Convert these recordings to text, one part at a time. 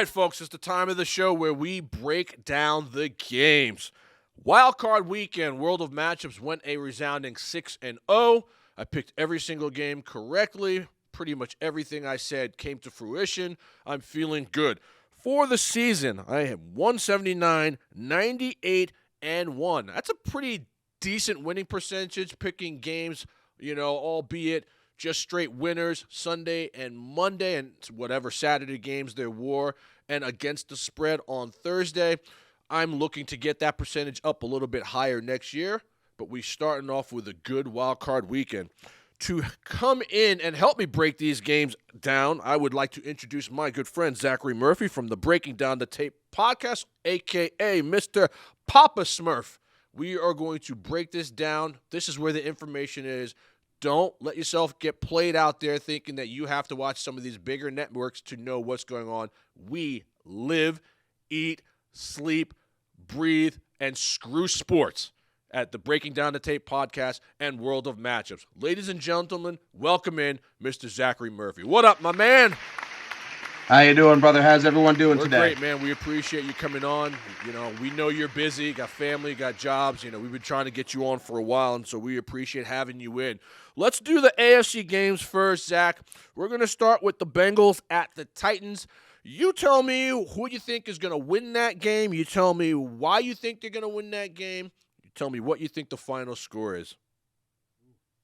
right, folks, it's the time of the show where we break down the games. Wild Card Weekend, World of Matchups went a resounding 6-0. I picked every single game correctly. Pretty much everything I said came to fruition. I'm feeling good. For the season, I have 179, 98, and 1. That's a pretty decent winning percentage, picking games, albeit just straight winners Sunday and Monday and whatever Saturday games there were, and against the spread on Thursday. I'm looking to get that percentage up a little bit higher next year, but we're starting off with a good wild card weekend. To come in and help me break these games down, I would like to introduce my good friend Zachary Murphy from the Breaking Down the Tape podcast, a.k.a. Mr. Papa Smurf. We are going to break this down. This is where the information is. Don't let yourself get played out there thinking that you have to watch some of these bigger networks to know what's going on. We live, eat, sleep, breathe, and screw sports at the Breaking Down the Tape podcast and World of Matchups. Ladies and gentlemen, welcome in Mr. Zachary Murphy. What up, my man? How you doing, brother? How's everyone doing We're today? Great, man. We appreciate you coming on. We know you're busy, got family, got jobs. We've been trying to get you on for a while, and so we appreciate having you in. Let's do the AFC games first, Zach. We're going to start with the Bengals at the Titans. You tell me who you think is going to win that game. You tell me why you think they're going to win that game. You tell me what you think the final score is.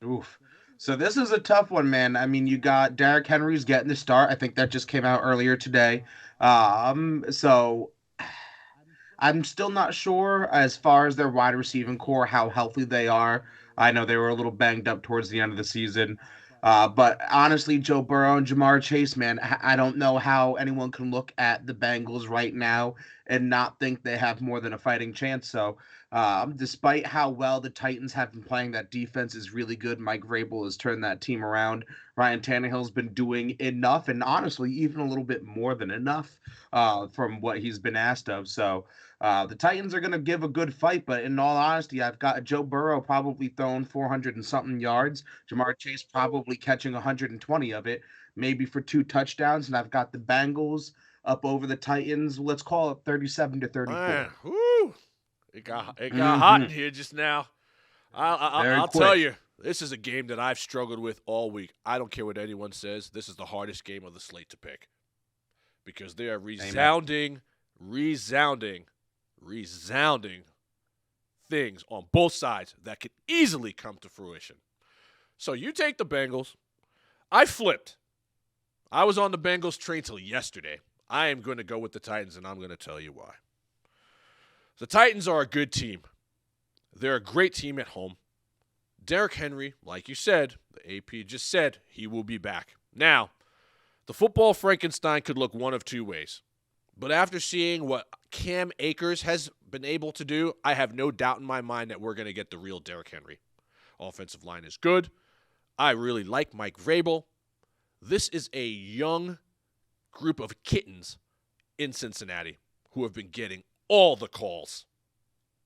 Oof. So this is a tough one, man. I mean, you got Derrick Henry's getting the start. I think that just came out earlier today. So I'm still not sure as far as their wide receiving core, how healthy they are. I know they were a little banged up towards the end of the season. But honestly, Joe Burrow and Jamar Chase, man, I don't know how anyone can look at the Bengals right now and not think they have more than a fighting chance. So despite how well the Titans have been playing, that defense is really good. Mike Vrabel has turned that team around. Ryan Tannehill's been doing enough, and honestly, even a little bit more than enough from what he's been asked of. So the Titans are going to give a good fight, but in all honesty, I've got Joe Burrow probably throwing 400 and something yards. Jamar Chase probably catching 120 of it, maybe for 2 touchdowns, and I've got the Bengals up over the Titans. Let's call it 37-34. Man, whoo! It got hot in here just now. I'll tell you, this is a game that I've struggled with all week. I don't care what anyone says. This is the hardest game of the slate to pick because they are resounding things on both sides that could easily come to fruition. So you take the Bengals. I flipped. I was on the Bengals train till yesterday. I am going to go with the Titans, and I'm going to tell you why. The Titans are a good team. They're a great team at home. Derrick Henry, like you said, the AP just said, he will be back. Now, the football Frankenstein could look one of two ways. But after seeing what Cam Akers has been able to do, I have no doubt in my mind that we're going to get the real Derrick Henry. Offensive line is good. I really like Mike Vrabel. This is a young group of kittens in Cincinnati who have been getting all the calls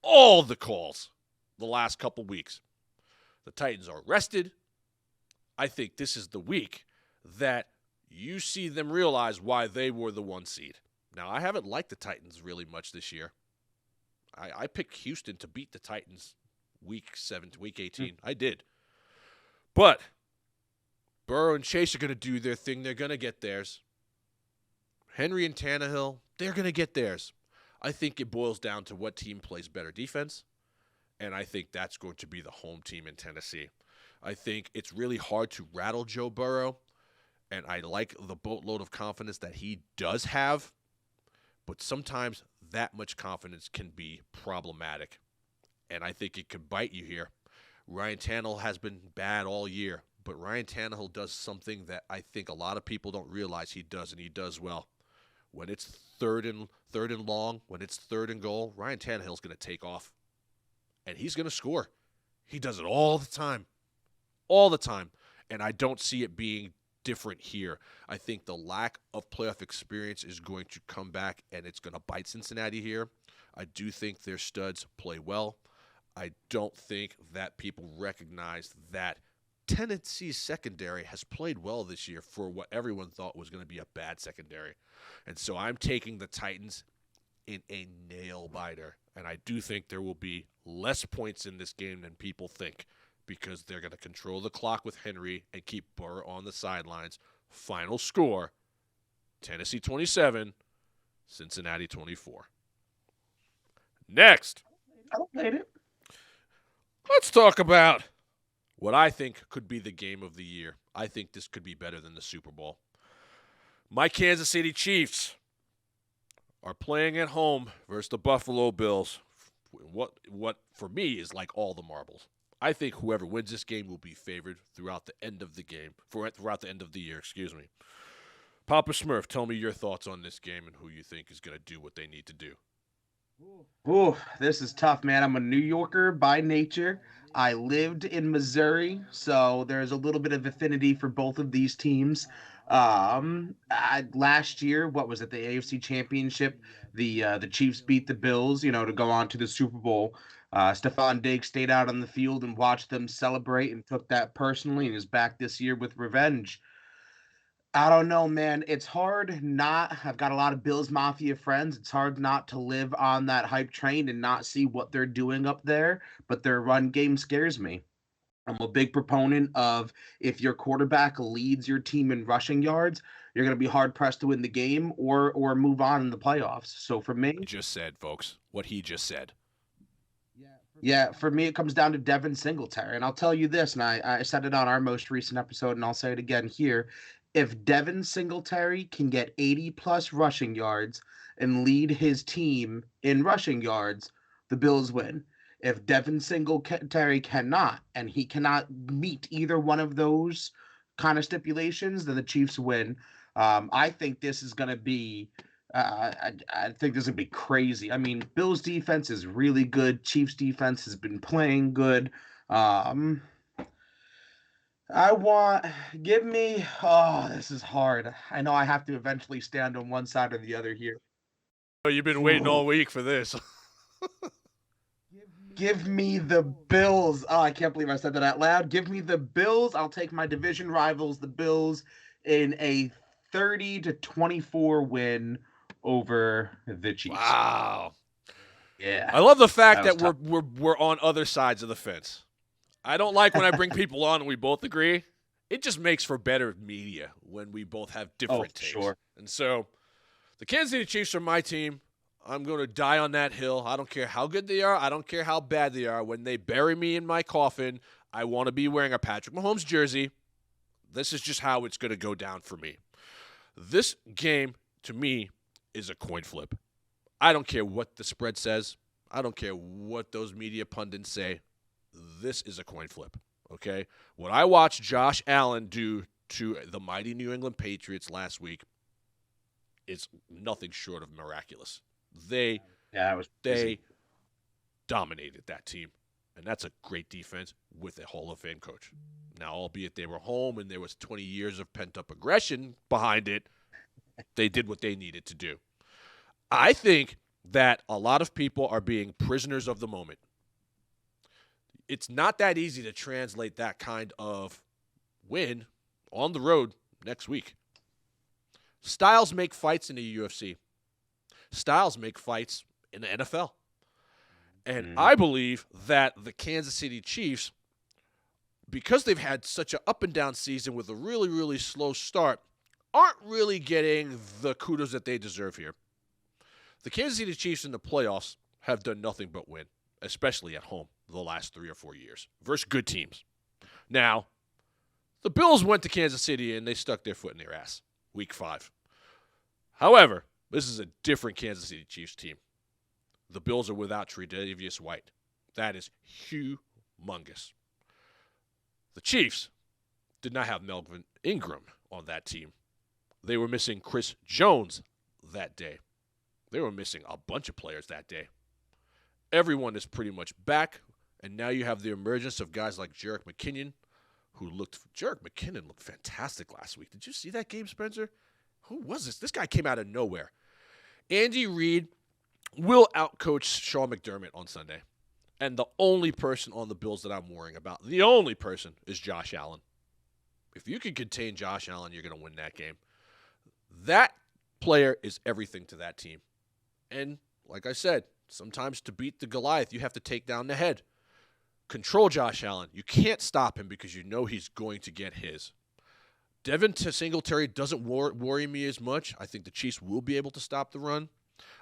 the last couple weeks. The Titans are rested. I think this is the week that you see them realize why they were the 1 seed. Now, I haven't liked the Titans really much this year. I picked Houston to beat the Titans week 7 to week 18. I did. But Burrow and Chase are going to do their thing. They're going to get theirs. Henry and Tannehill, they're going to get theirs. I think it boils down to what team plays better defense, and I think that's going to be the home team in Tennessee. I think it's really hard to rattle Joe Burrow, and I like the boatload of confidence that he does have, but sometimes that much confidence can be problematic, and I think it could bite you here. Ryan Tannehill has been bad all year, but Ryan Tannehill does something that I think a lot of people don't realize he does, and he does well. When it's third and long, when it's 3rd and goal, Ryan Tannehill's going to take off, and he's going to score. He does it all the time, and I don't see it being different here. I think the lack of playoff experience is going to come back, and it's going to bite Cincinnati here. I do think their studs play well. I don't think that people recognize that Tennessee's secondary has played well this year for what everyone thought was going to be a bad secondary. And so I'm taking the Titans in a nail-biter. And I do think there will be less points in this game than people think because they're going to control the clock with Henry and keep Burr on the sidelines. Final score, Tennessee 27, Cincinnati 24. Next, I don't hate it. let's talk about what I think could be the game of the year. I think this could be better than the Super Bowl. My Kansas City Chiefs are playing at home versus the Buffalo Bills. What for me is like all the marbles. I think whoever wins this game will be favored throughout the end of the game, throughout the end of the year, excuse me. Papa Smurf, tell me your thoughts on this game and who you think is going to do what they need to do. Ooh, this is tough, man. I'm a New Yorker by nature. I lived in Missouri, so there's a little bit of affinity for both of these teams. Last year, what was it? The AFC Championship. The Chiefs beat the Bills, to go on to the Super Bowl. Stephon Diggs stayed out on the field and watched them celebrate and took that personally and is back this year with revenge. I don't know, man. It's hard not. I've got a lot of Bills Mafia friends. It's hard not to live on that hype train and not see what they're doing up there. But their run game scares me. I'm a big proponent of if your quarterback leads your team in rushing yards, you're going to be hard pressed to win the game or move on in the playoffs. So for me, He just said, folks, what he just said. yeah, for me, it comes down to Devin Singletary. And I'll tell you this, and I said it on our most recent episode, and I'll say it again here. If Devin Singletary can get 80-plus rushing yards and lead his team in rushing yards, the Bills win. If Devin Singletary cannot, and he cannot meet either one of those kind of stipulations, then the Chiefs win. I think this is going to be I think this would be crazy. I mean, Bills defense is really good. Chiefs defense has been playing good. This is hard. I know I have to eventually stand on one side or the other here. Oh, you've been waiting all week for this. Give me the Bills. Oh, I can't believe I said that out loud. Give me the Bills. I'll take my division rivals, the Bills, in a 30-24 win over the Chiefs. Wow. Yeah. I love the fact that tough. we're on other sides of the fence. I don't like when I bring people on and we both agree. It just makes for better media when we both have different takes. Sure. And so the Kansas City Chiefs are my team. I'm going to die on that hill. I don't care how good they are. I don't care how bad they are. When they bury me in my coffin, I want to be wearing a Patrick Mahomes jersey. This is just how it's going to go down for me. This game, to me, is a coin flip. I don't care what the spread says. I don't care what those media pundits say. This is a coin flip, okay? What I watched Josh Allen do to the mighty New England Patriots last week is nothing short of miraculous. They dominated that team, and that's a great defense with a Hall of Fame coach. Now, albeit they were home and there was 20 years of pent-up aggression behind it, they did what they needed to do. I think that a lot of people are being prisoners of the moment. It's not that easy to translate that kind of win on the road next week. Styles make fights in the UFC. Styles make fights in the NFL. And I believe that the Kansas City Chiefs, because they've had such an up and down season with a really, really slow start, aren't really getting the kudos that they deserve here. The Kansas City Chiefs in the playoffs have done nothing but win, especially at home the last 3 or 4 years versus good teams. Now, the Bills went to Kansas City and they stuck their foot in their ass week 5. However, this is a different Kansas City Chiefs team. The Bills are without Tre'Davious White. That is humongous. The Chiefs did not have Melvin Ingram on that team. They were missing Chris Jones that day. They were missing a bunch of players that day. Everyone is pretty much back, and now you have the emergence of guys like Jerick McKinnon, Jerick McKinnon looked fantastic last week. Did you see that game, Spencer? Who was this? This guy came out of nowhere. Andy Reid will outcoach Sean McDermott on Sunday. And the only person on the Bills that I'm worrying about, the only person, is Josh Allen. If you can contain Josh Allen, you're going to win that game. That player is everything to that team. And like I said, sometimes to beat the Goliath, you have to take down the head. Control Josh Allen. You can't stop him because you know he's going to get his. Devin Singletary doesn't worry me as much. I think the Chiefs will be able to stop the run.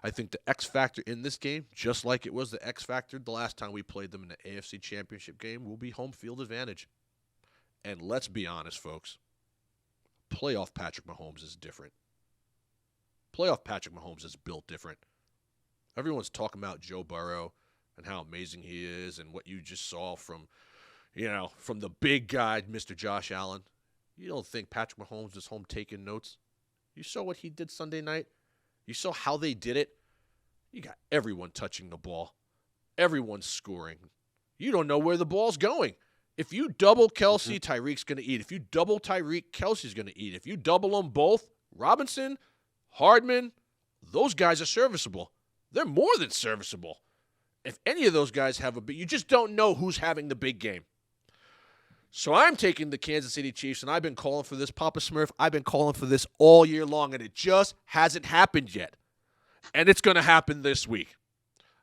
I think the X factor in this game, just like it was the X factor the last time we played them in the AFC Championship game, will be home field advantage. And let's be honest, folks. Playoff Patrick Mahomes is different. Playoff Patrick Mahomes is built different. Everyone's talking about Joe Burrow and how amazing he is and what you just saw from the big guy, Mr. Josh Allen. You don't think Patrick Mahomes is home taking notes? You saw what he did Sunday night? You saw how they did it? You got everyone touching the ball. Everyone's scoring. You don't know where the ball's going. If you double Kelsey, Tyreek's going to eat. If you double Tyreek, Kelsey's going to eat. If you double them both, Robinson, Hardman, those guys are serviceable. They're more than serviceable. If any of those guys have you just don't know who's having the big game. So I'm taking the Kansas City Chiefs, and I've been calling for this. Papa Smurf, I've been calling for this all year long, and it just hasn't happened yet. And it's going to happen this week.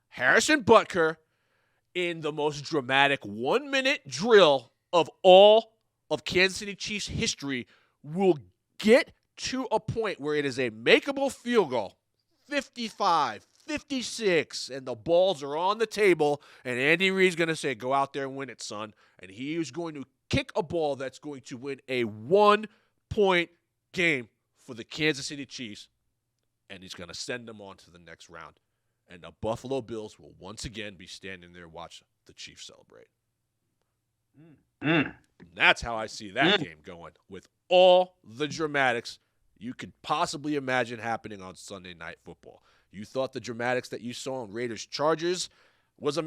Harrison Butker, in the most dramatic 1-minute drill of all of Kansas City Chiefs history, will get to a point where it is a makeable field goal, 55, 56, and the balls are on the table, and Andy Reid's going to say, go out there and win it, son. And he is going to kick a ball that's going to win a 1-point game for the Kansas City Chiefs, and he's going to send them on to the next round. And the Buffalo Bills will once again be standing there watch the Chiefs celebrate. That's how I see that game going, with all the dramatics you could possibly imagine happening on Sunday Night Football. You thought the dramatics that you saw on Raiders-Chargers was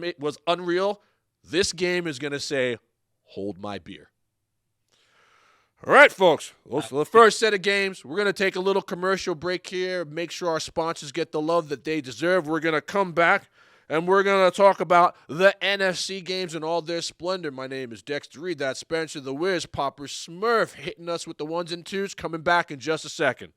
unreal? This game is going to say, hold my beer. All right, folks. Well, for the first set of games, we're going to take a little commercial break here, make sure our sponsors get the love that they deserve. We're going to come back, and we're going to talk about the NFC games in all their splendor. My name is Dexter Reed. That's Spencer the Wiz, Popper Smurf, hitting us with the ones and twos. Coming back in just a second.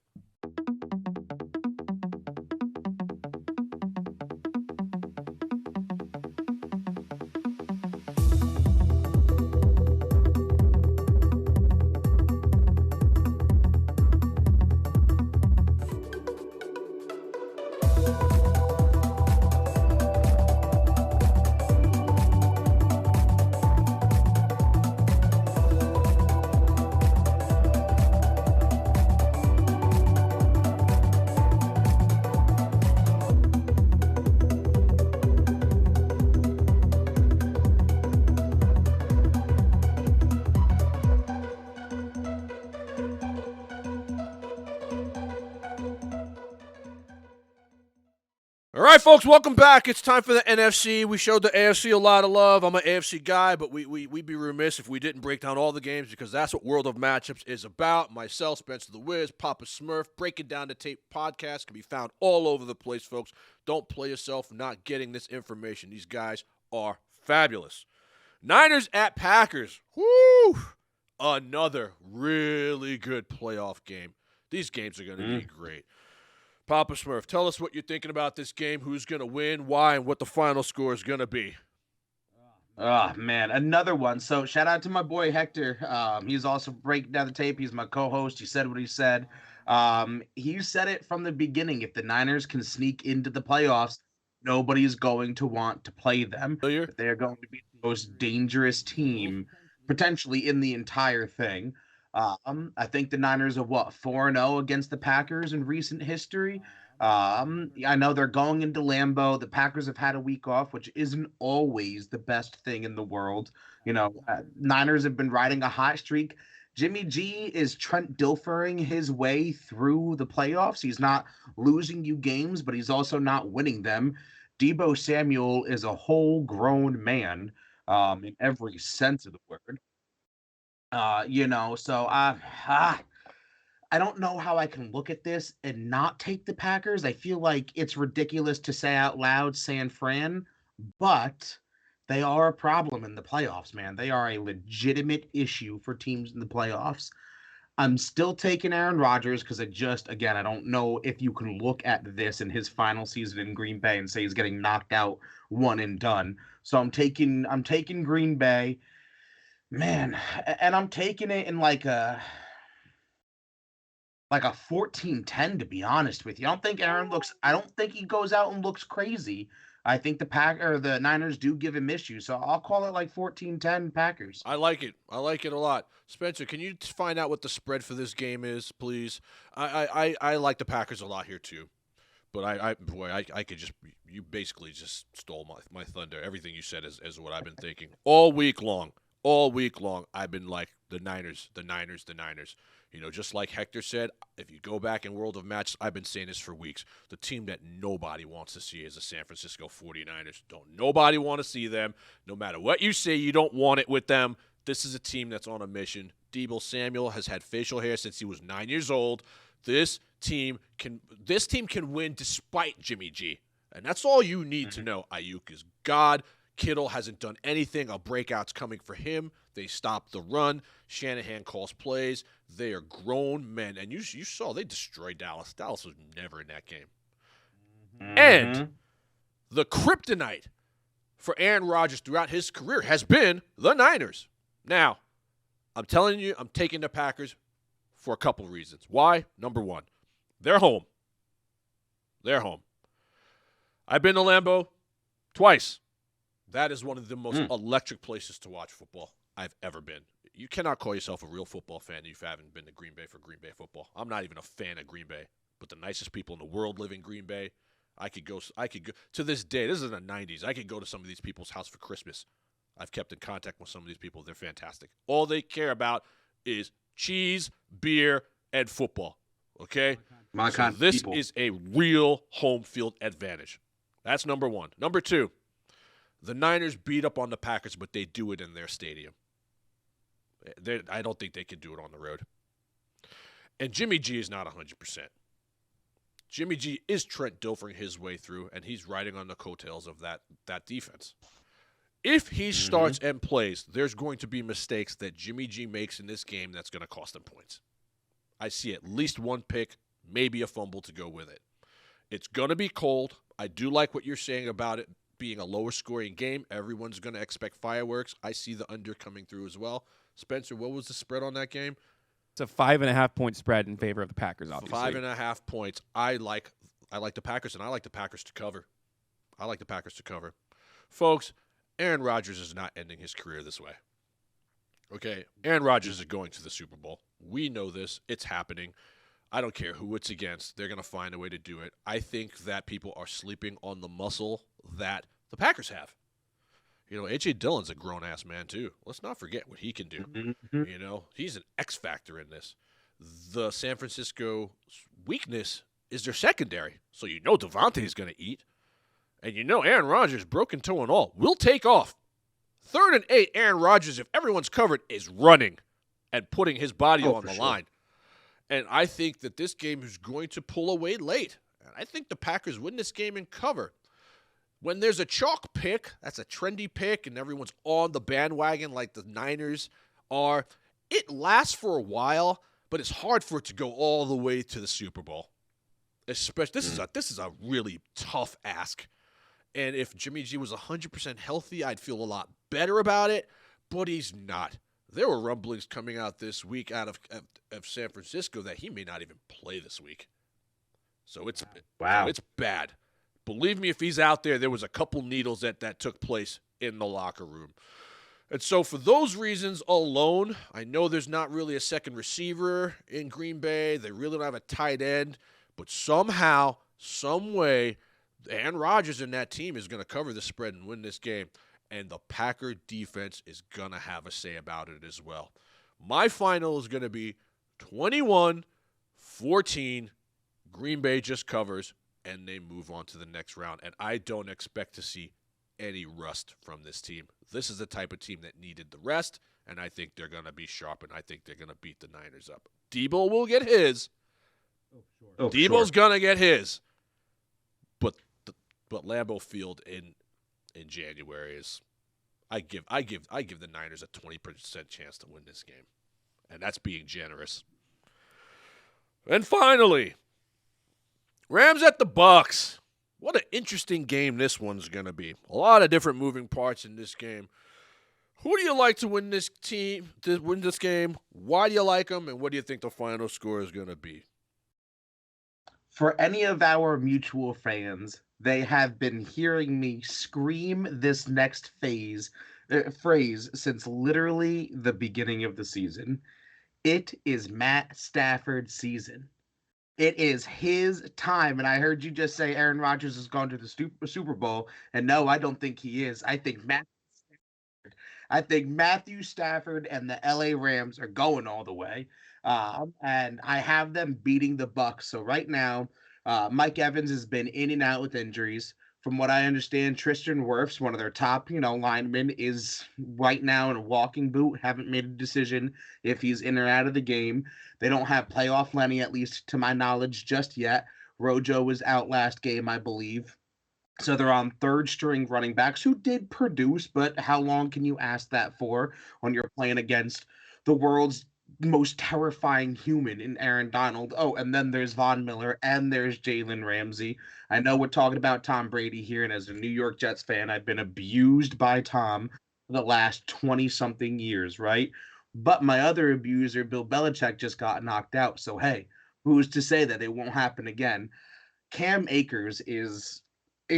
All right, folks, welcome back. It's time for the NFC. We showed the AFC a lot of love. I'm an AFC guy, but we'd be remiss if we didn't break down all the games because that's what World of Matchups is about. Myself, Spencer the Wiz, Papa Smurf, Breaking Down the Tape podcast can be found all over the place, folks. Don't play yourself not getting this information. These guys are fabulous. Niners at Packers. Woo! Another really good playoff game. These games are going to be great. Papa Smurf, tell us what you're thinking about this game, who's going to win, why, and what the final score is going to be. Oh, man, another one. So shout out to my boy Hector. He's also breaking down the tape. He's my co-host. He said what he said. He said it from the beginning. If the Niners can sneak into the playoffs, nobody's going to want to play them. They're going to be the most dangerous team potentially in the entire thing. I think the Niners are 4-0 against the Packers in recent history. I know they're going into Lambeau. The Packers have had a week off, which isn't always the best thing in the world. Niners have been riding a hot streak. Jimmy G is Trent Dilfering his way through the playoffs. He's not losing you games, but he's also not winning them. Deebo Samuel is a whole grown man in every sense of the word. So I don't know how I can look at this and not take the Packers. I feel like it's ridiculous to say out loud San Fran, but They are a problem in the playoffs, man. They are a legitimate issue for teams in the playoffs. I'm still taking Aaron Rodgers because again, I don't know if you can look at this in his final season in Green Bay and say he's getting knocked out one and done. So I'm taking Green Bay, man, and I'm taking it in like a 14-10, to be honest with you. I don't think he goes out and looks crazy. I think the Niners do give him issues. So I'll call it like 14-10 Packers. I like it. I like it a lot. Spencer, can you find out what the spread for this game is, please? I like the Packers a lot here too. But I could just you basically just stole my thunder. Everything you said is what I've been thinking all week long. All week long, I've been like the Niners, the Niners, the Niners. Just like Hector said, if you go back in World of Match, I've been saying this for weeks. The team that nobody wants to see is the San Francisco 49ers. Don't nobody want to see them. No matter what you say, you don't want it with them. This is a team that's on a mission. Deebo Samuel has had facial hair since he was 9 years old. This team can win despite Jimmy G. And that's all you need to know. Ayuk is God. Kittle hasn't done anything. A breakout's coming for him. They stopped the run. Shanahan calls plays. They are grown men. And you saw they destroyed Dallas. Dallas was never in that game. Mm-hmm. And the kryptonite for Aaron Rodgers throughout his career has been the Niners. Now, I'm telling you, I'm taking the Packers for a couple reasons. Why? Number one, they're home. They're home. I've been to Lambeau twice. That is one of the most electric places to watch football I've ever been. You cannot call yourself a real football fan if you haven't been to Green Bay for Green Bay football. I'm not even a fan of Green Bay, but the nicest people in the world live in Green Bay. I could go to this day. This is in the 90s. I could go to some of these people's house for Christmas. I've kept in contact with some of these people. They're fantastic. All they care about is cheese, beer, and football. Okay? This is a real home field advantage. That's number one. Number two, the Niners beat up on the Packers, but they do it in their stadium. I don't think they can do it on the road. And Jimmy G is not 100%. Jimmy G is Trent Dilfering his way through, and he's riding on the coattails of that defense. If he starts and plays, there's going to be mistakes that Jimmy G makes in this game that's going to cost him points. I see at least one pick, maybe a fumble to go with it. It's going to be cold. I do like what you're saying about it being a lower scoring game. Everyone's going to expect fireworks. I see the under coming through as well. Spencer, what was the spread on that game? It's a 5.5-point spread in favor of the Packers, obviously. 5.5 points. I like the Packers, and I like the Packers to cover. I like the Packers to cover. Folks, Aaron Rodgers is not ending his career this way. Okay? Aaron Rodgers is going to the Super Bowl. We know this. It's happening. I don't care who it's against. They're going to find a way to do it. I think that people are sleeping on the muscle that the Packers have. A.J. Dillon's a grown-ass man, too. Let's not forget what he can do. Mm-hmm. He's an X factor in this. The San Francisco weakness is their secondary. So Devontae's going to eat. And Aaron Rodgers, broken toe and all, will take off. 3rd and 8, Aaron Rodgers, if everyone's covered, is running and putting his body on the line. And I think that this game is going to pull away late. And I think the Packers win this game and cover. When there's a chalk pick, that's a trendy pick, and everyone's on the bandwagon like the Niners are, it lasts for a while, but it's hard for it to go all the way to the Super Bowl. Especially this is a really tough ask. And if Jimmy G was 100% healthy, I'd feel a lot better about it, but he's not. There were rumblings coming out this week out of San Francisco that he may not even play this week. So it's bad. Believe me, if he's out there was a couple needles that took place in the locker room. And so for those reasons alone, I know there's not really a second receiver in Green Bay. They really don't have a tight end. But somehow, some way, Aaron Rodgers and that team is going to cover the spread and win this game. And the Packer defense is going to have a say about it as well. My final is going to be 21-14. Green Bay just covers, and they move on to the next round. And I don't expect to see any rust from this team. This is the type of team that needed the rest, and I think they're going to be sharp, and I think they're going to beat the Niners up. Deebo will get his. Deebo's going to get his. But Lambeau Field in January is I give the Niners a 20% chance to win this game, and that's being generous. And finally, Rams at the Bucs. What an interesting game this one's going to be. A lot of different moving parts in this game. Who do you like to win this game? Why do you like them? And what do you think the final score is going to be? For any of our mutual fans, they have been hearing me scream this next phrase since literally the beginning of the season. It is Matt Stafford's season. It is his time. And I heard you just say Aaron Rodgers is going to the Super Bowl. And no, I don't think he is. I think Matthew Stafford and the LA Rams are going all the way. And I have them beating the Bucs. So right now, Mike Evans has been in and out with injuries. From what I understand, Tristan Wirfs, one of their top, linemen, is right now in a walking boot. Haven't made a decision if he's in or out of the game. They don't have playoff Lenny, at least to my knowledge, just yet. Rojo was out last game, I believe. So they're on third string running backs who did produce, but how long can you ask that for when you're playing against the world's most terrifying human in Aaron Donald? Oh, and then there's Von Miller and there's Jalen Ramsey. I know we're talking about Tom Brady here, and as a New York Jets fan, I've been abused by Tom for the last 20-something years, right? But my other abuser, Bill Belichick, just got knocked out. So, hey, who's to say that it won't happen again? Cam Akers is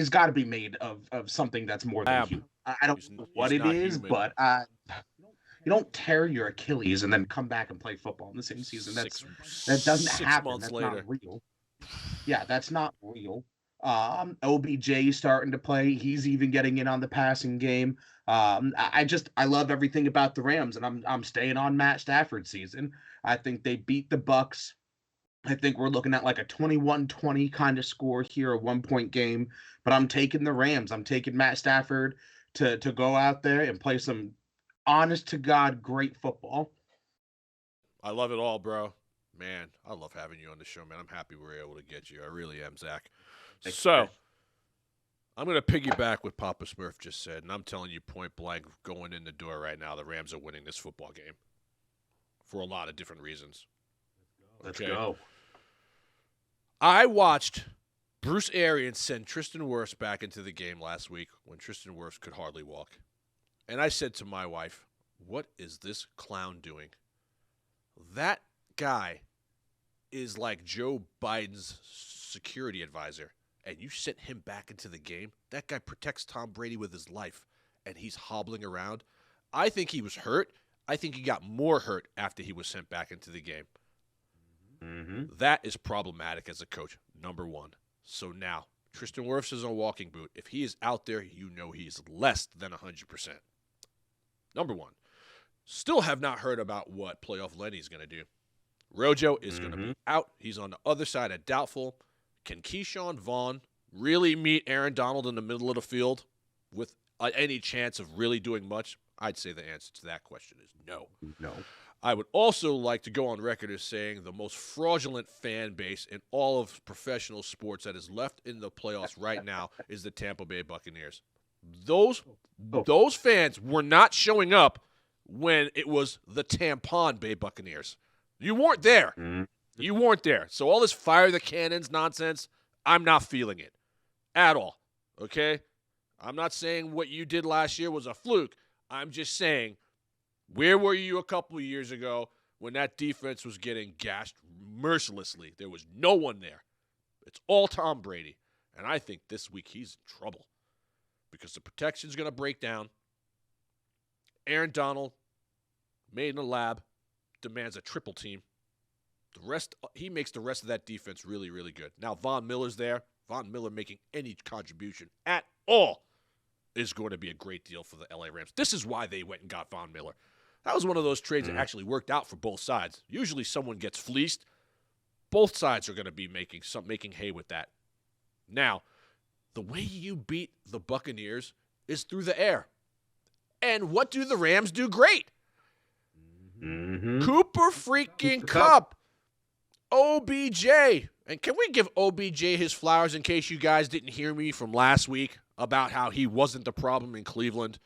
got to be made of something that's more than human. I don't know what it is, human. But you don't tear your Achilles and then come back and play football in the same season. That doesn't happen. That's later. Not real. Yeah, that's not real. OBJ starting to play. He's even getting in on the passing game. I love everything about the Rams, and I'm staying on Matt Stafford season. I think they beat the Bucs. I think we're looking at like a 21-20 kind of score here, a 1-point game. But I'm taking the Rams. I'm taking Matt Stafford to go out there and play some honest to God great football. I love it all, bro. Man, I love having you on the show, man. I'm happy we were able to get you. I really am, Zach. So, I'm going to piggyback what Papa Smurf just said, and I'm telling you point blank, going in the door right now, the Rams are winning this football game for a lot of different reasons. Let's go. I watched Bruce Arians send Tristan Wirfs back into the game last week when Tristan Wirfs could hardly walk. And I said to my wife, what is this clown doing? That guy is like Joe Biden's security advisor, and you sent him back into the game. That guy protects Tom Brady with his life, and he's hobbling around. I think he was hurt. I think he got more hurt after he was sent back into the game. Mm-hmm. That is problematic as a coach, number one. So now, Tristan Wirfs is on a walking boot. If he is out there, you know he's less than 100%. Number one. Still have not heard about what playoff Lenny's going to do. Rojo is going to be out. He's on the other side of doubtful. Can Keyshawn Vaughn really meet Aaron Donald in the middle of the field with any chance of really doing much? I'd say the answer to that question is no. No. I would also like to go on record as saying the most fraudulent fan base in all of professional sports that is left in the playoffs right now is the Tampa Bay Buccaneers. Those fans were not showing up when it was the Tampon Bay Buccaneers. You weren't there. Mm-hmm. You weren't there. So all this fire the cannons nonsense, I'm not feeling it at all, okay? I'm not saying what you did last year was a fluke. I'm just saying, where were you a couple of years ago when that defense was getting gashed mercilessly? There was no one there. It's all Tom Brady. And I think this week he's in trouble because the protection's going to break down. Aaron Donald, made in the lab, demands a triple team. He makes the rest of that defense really, really good. Now Von Miller's there. Von Miller making any contribution at all is going to be a great deal for the LA Rams. This is why they went and got Von Miller. That was one of those trades that actually worked out for both sides. Usually someone gets fleeced. Both sides are going to be making hay with that. Now, the way you beat the Buccaneers is through the air. And what do the Rams do great? Mm-hmm. Cooper freaking Kupp. OBJ. And can we give OBJ his flowers in case you guys didn't hear me from last week about how he wasn't the problem in Cleveland?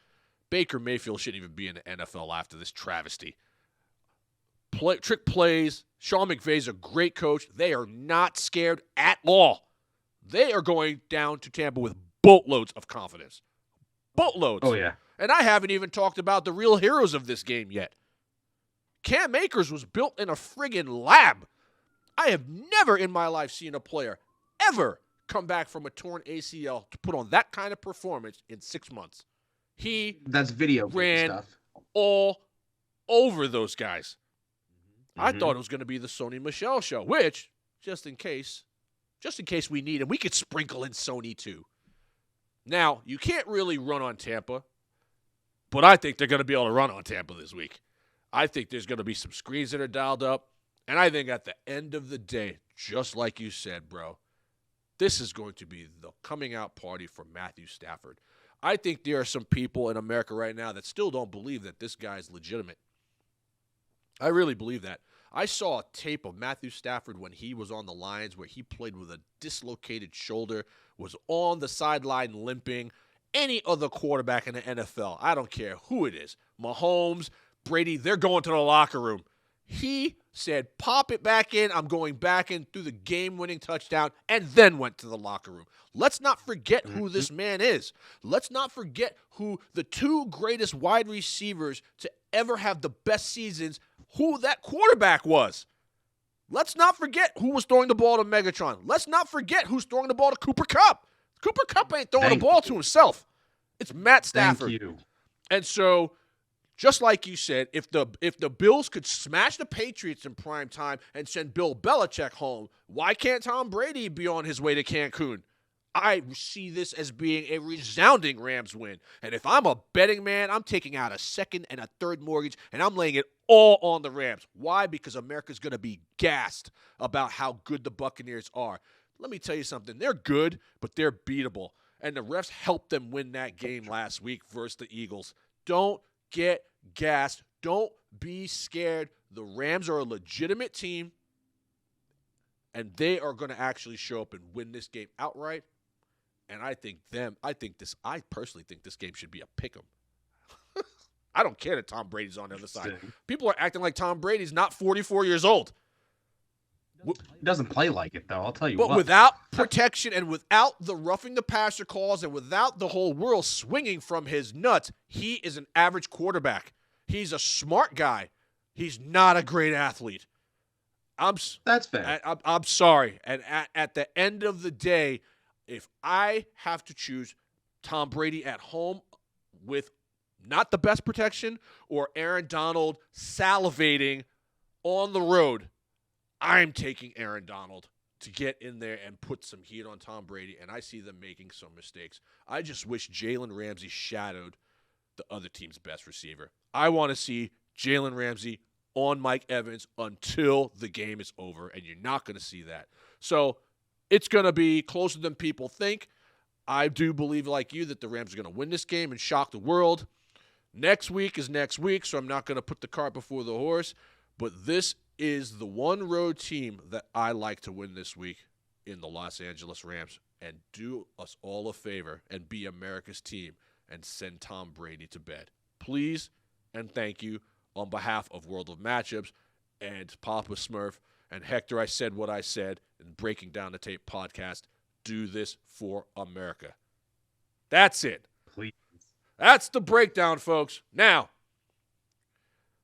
Baker Mayfield shouldn't even be in the NFL after this travesty. Trick plays. Sean McVay's a great coach. They are not scared at all. They are going down to Tampa with boatloads of confidence. Boatloads. Oh, yeah. And I haven't even talked about the real heroes of this game yet. Cam Akers was built in a friggin' lab. I have never in my life seen a player ever come back from a torn ACL to put on that kind of performance in 6 months. That's video ran stuff. all over those guys. I thought it was going to be the Sony Michel show, which, just in case we need him, we could sprinkle in Sony too. Now, you can't really run on Tampa, but I think they're going to be able to run on Tampa this week. I think there's going to be some screens that are dialed up, and I think at the end of the day, just like you said, bro, this is going to be the coming out party for Matthew Stafford. I think there are some people in America right now that still don't believe that this guy's legitimate. I really believe that. I saw a tape of Matthew Stafford when he was on the Lions where he played with a dislocated shoulder, was on the sideline limping. Any other quarterback in the NFL, I don't care who it is, Mahomes, Brady, they're going to the locker room. He said, pop it back in, I'm going back in, through the game-winning touchdown, and then went to the locker room. Let's not forget who this man is. Let's not forget who the two greatest wide receivers to ever have the best seasons, who that quarterback was. Let's not forget who was throwing the ball to Megatron. Let's not forget who's throwing the ball to Cooper Kupp. Cooper Kupp ain't throwing the ball to himself. It's Matt Stafford. Thank you. And so, just like you said, if the Bills could smash the Patriots in prime time and send Bill Belichick home, why can't Tom Brady be on his way to Cancun? I see this as being a resounding Rams win. And if I'm a betting man, I'm taking out a second and a third mortgage, and I'm laying it all on the Rams. Why? Because America's going to be gassed about how good the Buccaneers are. Let me tell you something. They're good, but they're beatable. And the refs helped them win that game last week versus the Eagles. Don't get gassed. Don't be scared. The Rams are a legitimate team, and they are going to actually show up and win this game outright. And I personally think this game should be a pick'em. I don't care that Tom Brady's on the other side. People are acting like Tom Brady's not 44 years old. He doesn't play like it, though. I'll tell you what. But what. without protection and without the roughing the passer calls and without the whole world swinging from his nuts, he is an average quarterback. He's a smart guy. He's not a great athlete. That's fair. I'm sorry. And at the end of the day, if I have to choose Tom Brady at home with not the best protection or Aaron Donald salivating on the road, I'm taking Aaron Donald to get in there and put some heat on Tom Brady, and I see them making some mistakes. I just wish Jalen Ramsey shadowed the other team's best receiver. I want to see Jalen Ramsey on Mike Evans until the game is over, and you're not going to see that. So it's going to be closer than people think. I do believe, like you, that the Rams are going to win this game and shock the world. Next week is next week, so I'm not going to put the cart before the horse. But this is the one road team that I like to win this week in the Los Angeles Rams. And do us all a favor and be America's team and send Tom Brady to bed. Please and thank you on behalf of World of Matchups and Papa Smurf and Hector. I said what I said in Breaking Down the Tape podcast. Do this for America. That's it. Please. That's the breakdown, folks. Now,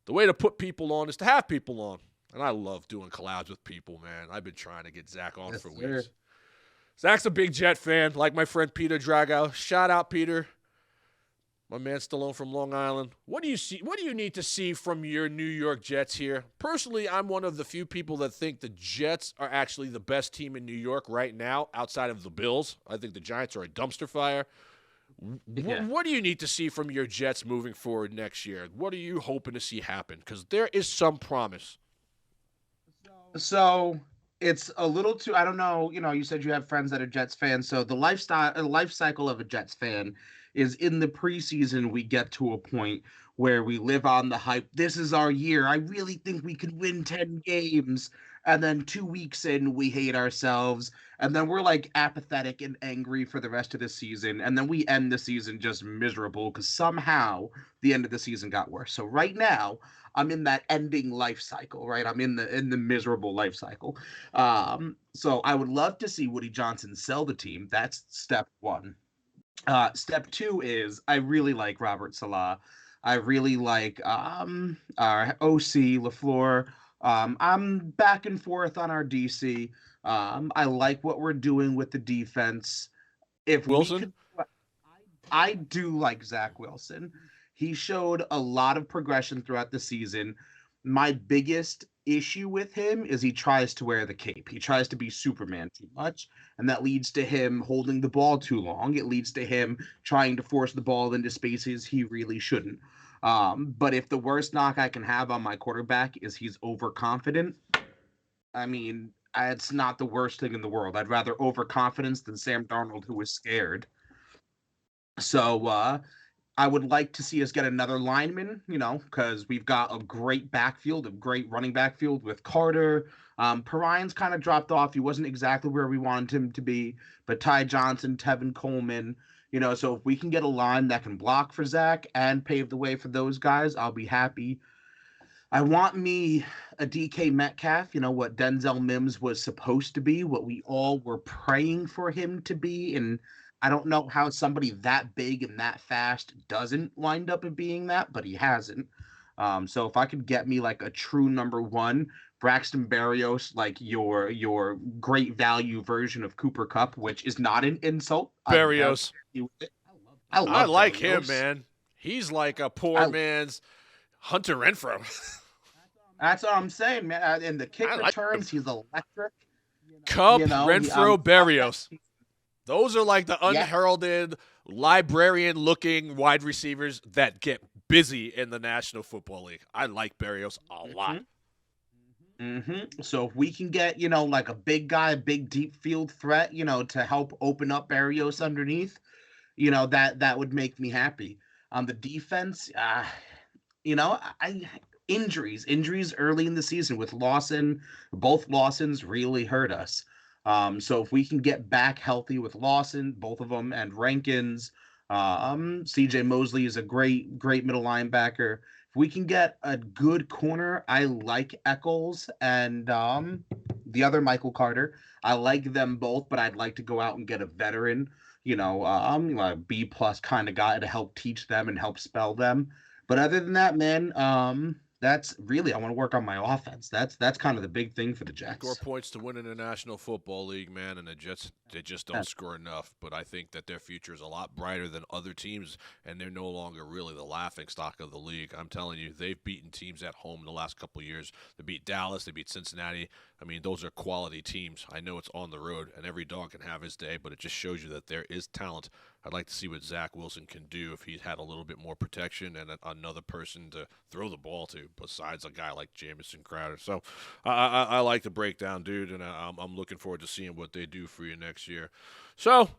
the way to put people on is to have people on. And I love doing collabs with people, man. I've been trying to get Zach on for weeks. Zach's a big Jet fan, like my friend Peter Drago. Shout out, Peter. My man Stallone from Long Island. What do you see? What do you need to see from your New York Jets here? Personally, I'm one of the few people that think the Jets are actually the best team in New York right now, outside of the Bills. I think the Giants are a dumpster fire. What do you need to see from your Jets moving forward next year? What are you hoping to see happen? Because there is some promise. So it's a little too, I don't know, you said you have friends that are Jets fans. So the life cycle of a Jets fan is in the preseason, we get to a point where we live on the hype. This is our year. I really think we could win 10 games. And then 2 weeks in, we hate ourselves. And then we're like apathetic and angry for the rest of the season. And then we end the season just miserable because somehow the end of the season got worse. So right now, I'm in that ending life cycle, right? I'm in the miserable life cycle. So I would love to see Woody Johnson sell the team. That's step one. Step two is I really like Robert Salah. I really like our OC LaFleur. I'm back and forth on our DC. I like what we're doing with the defense. If we Wilson? could, I do like Zach Wilson. He showed a lot of progression throughout the season. My biggest issue with him is he tries to wear the cape. He tries to be Superman too much, and that leads to him holding the ball too long. It leads to him trying to force the ball into spaces he really shouldn't. But if the worst knock I can have on my quarterback is he's overconfident, I mean, it's not the worst thing in the world. I'd rather overconfidence than Sam Darnold, who was scared. So I would like to see us get another lineman, because we've got a great backfield, a great running backfield with Carter. Perrine's kind of dropped off. He wasn't exactly where we wanted him to be, but Ty Johnson, Tevin Coleman, so if we can get a line that can block for Zach and pave the way for those guys, I'll be happy. I want me a DK Metcalf, what Denzel Mims was supposed to be, what we all were praying for him to be. And I don't know how somebody that big and that fast doesn't wind up being that, but he hasn't. So if I could get me like a true number one, Braxton Berrios, like your great value version of Cooper Kupp, which is not an insult. Barrios. I like Berrios. him, man. He's like a poor man's Hunter Renfro. That's what I'm saying, man. In the kick returns, he's electric. Kupp, Renfro, Berrios. Those are like the unheralded, librarian-looking wide receivers that get busy in the National Football League. I like Berrios a lot. So if we can get, like a big guy, a big deep field threat, to help open up Berrios underneath, that would make me happy. On the defense, injuries early in the season with Lawson, both Lawsons really hurt us. So if we can get back healthy with Lawson, both of them, and Rankins, CJ Mosley is a great middle linebacker. If we can get a good corner, I like Eccles and the other Michael Carter. I like them both, but I'd like to go out and get a veteran, a B plus kind of guy to help teach them and help spell them. But other than that, man, that's really, I want to work on my offense. That's kind of the big thing for the Jets. Score points to win in the National Football League, man, and the Jets, they just don't score enough. But I think that their future is a lot brighter than other teams, and they're no longer really the laughing stock of the league. I'm telling you, they've beaten teams at home the last couple of years. They beat Dallas, they beat Cincinnati. I mean, those are quality teams. I know it's on the road, and every dog can have his day, but it just shows you that there is talent. I'd like to see what Zach Wilson can do if he had a little bit more protection and another person to throw the ball to besides a guy like Jamison Crowder. So I like the breakdown, dude, and I'm looking forward to seeing what they do for you next year. So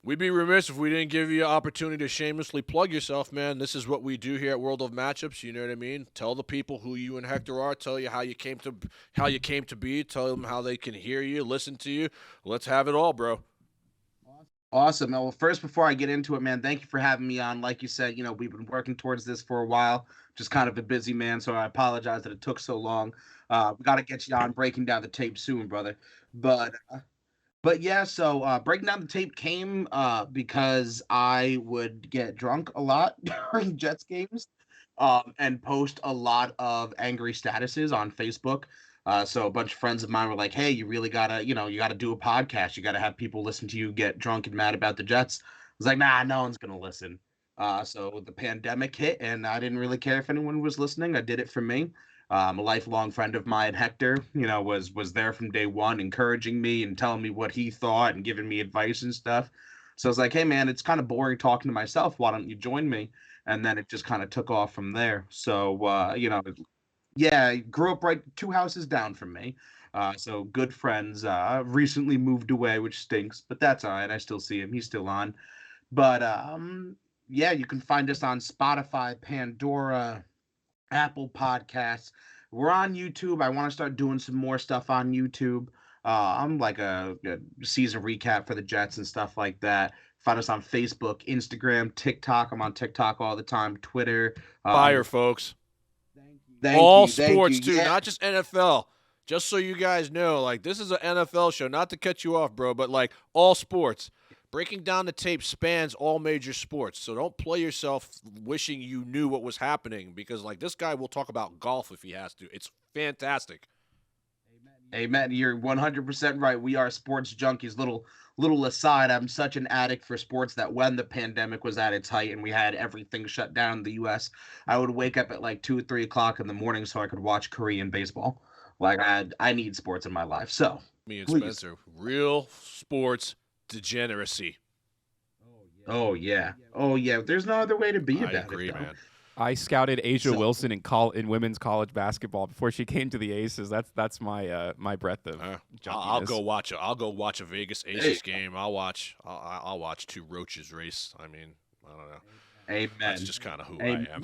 we'd be remiss if we didn't give you an opportunity to shamelessly plug yourself, man. This is what we do here at World of Matchups. You know what I mean? Tell the people who you and Hector are. Tell you how you came to be. Tell them how they can hear you, listen to you. Let's have it all, bro. Awesome. Well, first, before I get into it, man, thank you for having me on. Like you said, we've been working towards this for a while. Just kind of a busy man, so I apologize that it took so long. We got to get you on breaking down the tape soon, brother. But yeah, so breaking down the tape came because I would get drunk a lot during Jets games and post a lot of angry statuses on Facebook. So a bunch of friends of mine were like, hey, you really gotta, you gotta do a podcast. You gotta have people listen to you get drunk and mad about the Jets. I was like, nah, no one's gonna listen. So the pandemic hit and I didn't really care if anyone was listening. I did it for me. A lifelong friend of mine, Hector, was there from day one, encouraging me and telling me what he thought and giving me advice and stuff. So I was like, hey, man, it's kind of boring talking to myself. Why don't you join me? And then it just kind of took off from there. So, yeah, grew up right 2 houses down from me. So good friends. Recently moved away, which stinks, but that's all right. I still see him. He's still on. But yeah, you can find us on Spotify, Pandora, Apple Podcasts. We're on YouTube. I want to start doing some more stuff on YouTube. I'm like a season recap for the Jets and stuff like that. Find us on Facebook, Instagram, TikTok. I'm on TikTok all the time, Twitter. Fire, folks. Thank Sports, you. too, Yeah. not just NFL. Just so you guys know, like, this is an NFL show, not to cut you off, bro, but, like, all sports. Breaking Down the Tape spans all major sports, so don't play yourself wishing you knew what was happening because, like, this guy will talk about golf if he has to. It's fantastic. Amen. You're 100% right. We are sports junkies. Little aside, I'm such an addict for sports that when the pandemic was at its height and we had everything shut down in the U.S., I would wake up at like 2 or 3 o'clock in the morning so I could watch Korean baseball. Like I need sports in my life. So Me and please. Spencer, real sports degeneracy. Oh yeah. There's no other way to be I about agree, it. Though. man. I scouted Asia So- Wilson in women's college basketball before she came to the Aces. That's my my breadth of I'll junkiness. go watch a Vegas Aces game. I'll watch 2 roaches race. I mean, I don't know. Amen. That's just kind of who Amen. I am.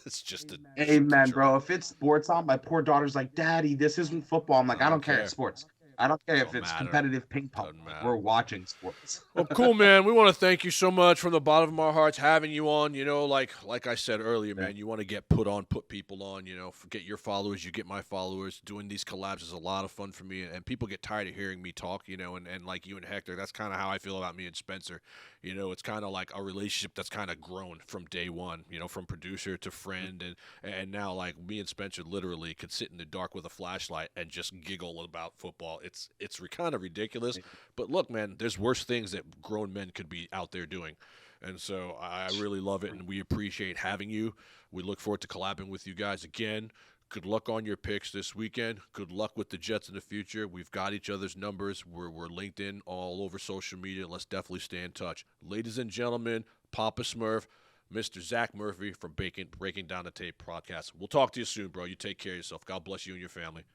It's just a Amen, bro. If it's sports on, my poor daughter's like, Daddy, this isn't football. I'm like, I don't care. It's sports. I don't care if Don't it's matter. competitive ping pong. Doesn't matter. We're watching sports. Well, cool, man. We want to thank you so much from the bottom of our hearts having you on. You know, like I said earlier, man, you want to get put people on, you know, get your followers, you get my followers. Doing these collabs is a lot of fun for me, and people get tired of hearing me talk, you know, and like you and Hector, that's kind of how I feel about me and Spencer. You know, it's kind of like a relationship that's kind of grown from day one, you know, from producer to friend, and now, like, me and Spencer literally could sit in the dark with a flashlight and just giggle about football. It's kind of ridiculous, but look, man, there's worse things that grown men could be out there doing. And so I really love it, and we appreciate having you. We look forward to collabing with you guys again. Good luck on your picks this weekend. Good luck with the Jets in the future. We've got each other's numbers. We're linked in all over social media. Let's definitely stay in touch. Ladies and gentlemen, Papa Smurf, Mr. Zach Murphy from Breaking Down the Tape podcast. We'll talk to you soon, bro. You take care of yourself. God bless you and your family.